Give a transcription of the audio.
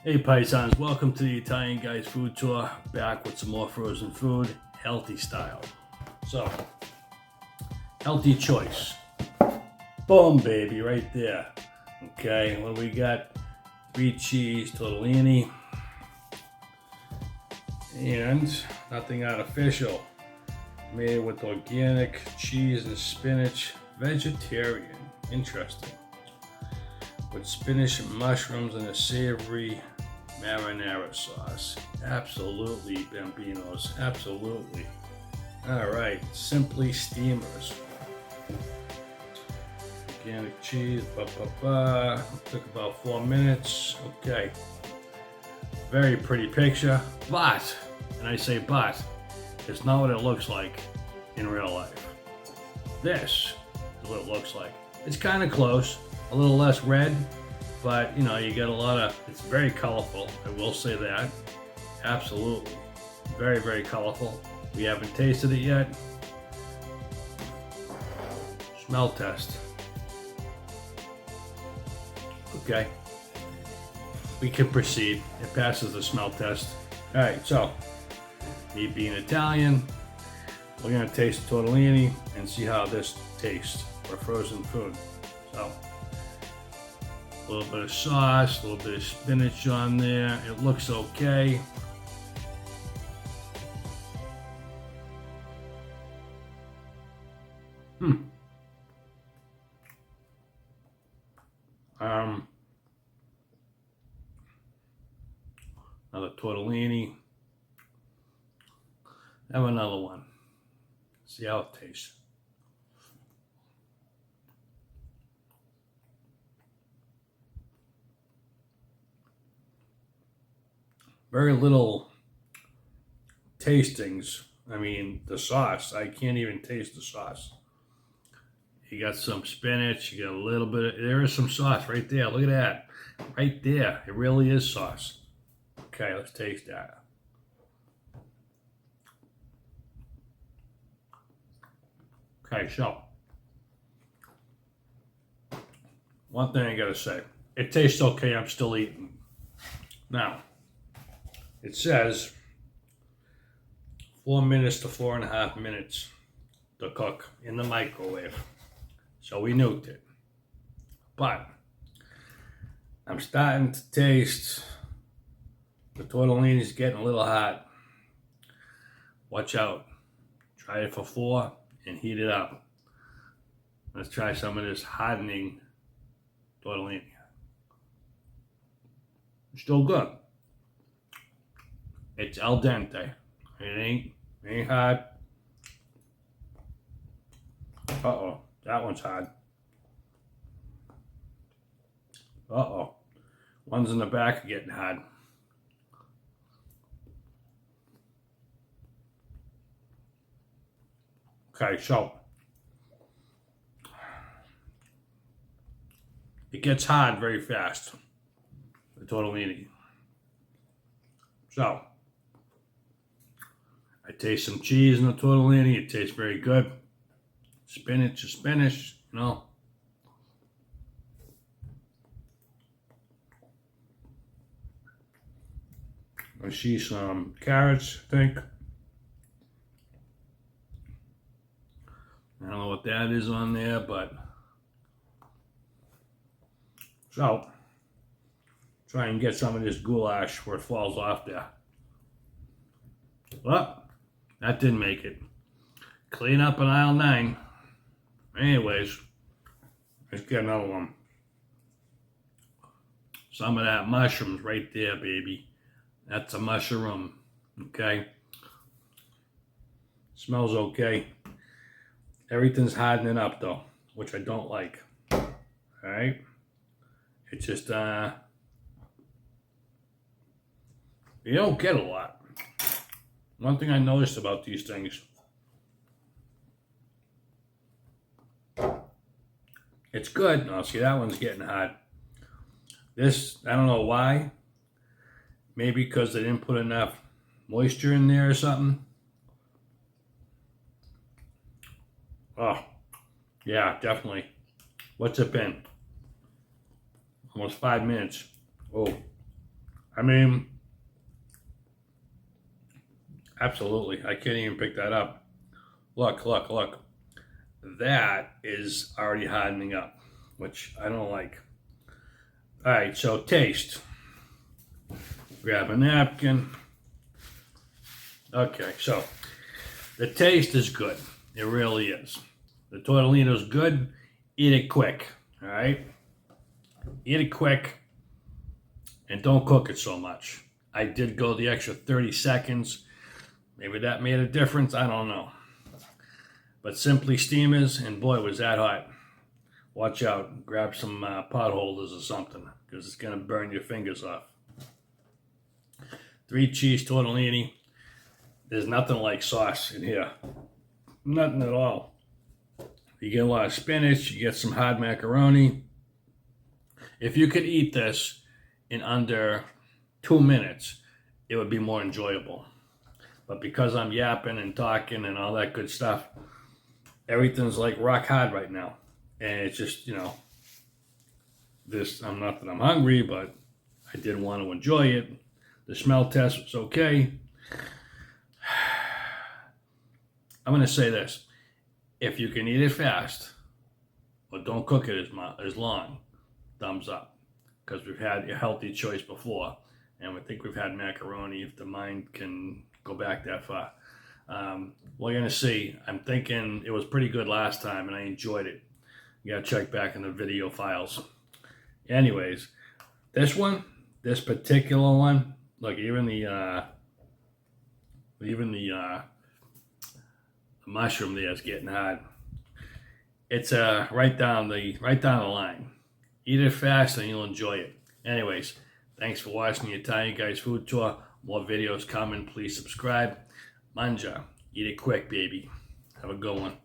Hey paisans, welcome to the Italian Guys Food Tour, back with some more frozen food, healthy style. So, healthy choice. Boom, baby, right there. Okay, what do we got? 3 cheese tortellini, and nothing artificial. Made with organic cheese and spinach, vegetarian. Interesting. With spinach and mushrooms and a savory marinara sauce. Absolutely, Bambinos, absolutely. All right, simply steamers. Organic cheese, took about 4 minutes. Okay, very pretty picture, but, and I say but, it's not what it looks like in real life. This is what it looks like. It's kind of close, a little less red, but you know, you get a lot of, it's very colorful, I will say that. Absolutely. Very, very colorful. We haven't tasted it yet. Smell test. Okay. We can proceed. It passes the smell test. All right, so, me being Italian, we're gonna taste the tortellini and see how this tastes for frozen food. So, a little bit of sauce, a little bit of spinach on there. It looks okay. Another tortellini. Have another one. See how it tastes. Very little tastings. I mean, the sauce, I can't even taste the sauce. You got some spinach, you got a little bit of, there is some sauce right there. Look at that. Right there. It really is sauce. Okay, let's taste that. Okay, so one thing I gotta say, it tastes okay. I'm still eating. Now, it says 4 minutes to 4.5 minutes to cook in the microwave. So we nuked it. But I'm starting to taste the tortellini's getting a little hot. Watch out. Try it for 4 and heat it up. Let's try some of this hardening tortellini. Still good. It's al dente. It ain't hard. Uh-oh, that one's hard. Uh-oh, ones in the back are getting hard. Okay, so it gets hard very fast, the tortellini. So I taste some cheese in the tortellini. It tastes very good. Spinach is spinach, you know. I see some carrots, I think. I don't know what that is on there, but so try and get some of this goulash where it falls off there. Well, that didn't make it. Clean up in aisle 9. Anyways, let's get another one. Some of that mushrooms right there, baby. That's a mushroom, okay? Smells okay. Everything's hardening up though, which I don't like. All right? It's just, you don't get a lot. One thing I noticed about these things, it's good. No, see, that one's getting hot. This, I don't know why. Maybe because they didn't put enough moisture in there or something. Oh, yeah, definitely. What's it been? Almost 5 minutes. Oh, I mean, absolutely. I can't even pick that up. Look, look, look. That is already hardening up, which I don't like. All right, so taste. Grab a napkin. Okay, so the taste is good. It really is. The tortellini is good. Eat it quick, all right? Eat it quick and don't cook it so much. I did go the extra 30 seconds. Maybe that made a difference. I don't know. But simply steamers, and boy, was that hot. Watch out. Grab some pot holders or something because it's going to burn your fingers off. 3 cheese tortellini. There's nothing like sauce in here. Nothing at all. You get a lot of spinach. You get some hard macaroni. If you could eat this in under 2 minutes, it would be more enjoyable. But because I'm yapping and talking and all that good stuff, everything's like rock hard right now. And it's just, I'm not that I'm hungry, but I did want to enjoy it. The smell test was okay. I'm going to say this. If you can eat it fast, or don't cook it as long, thumbs up. Because we've had a healthy choice before. And we think we've had macaroni, if the mind can go back that far. We're going to see. I'm thinking it was pretty good last time, and I enjoyed it. You got to check back in the video files. Anyways, this particular one, look, even the mushroom there is getting hard. It's right down the line. Eat it fast and you'll enjoy it. Anyways, thanks for watching the Italian Guys Food Tour. More videos coming. Please subscribe. Mangia. Eat it quick, baby. Have a good one.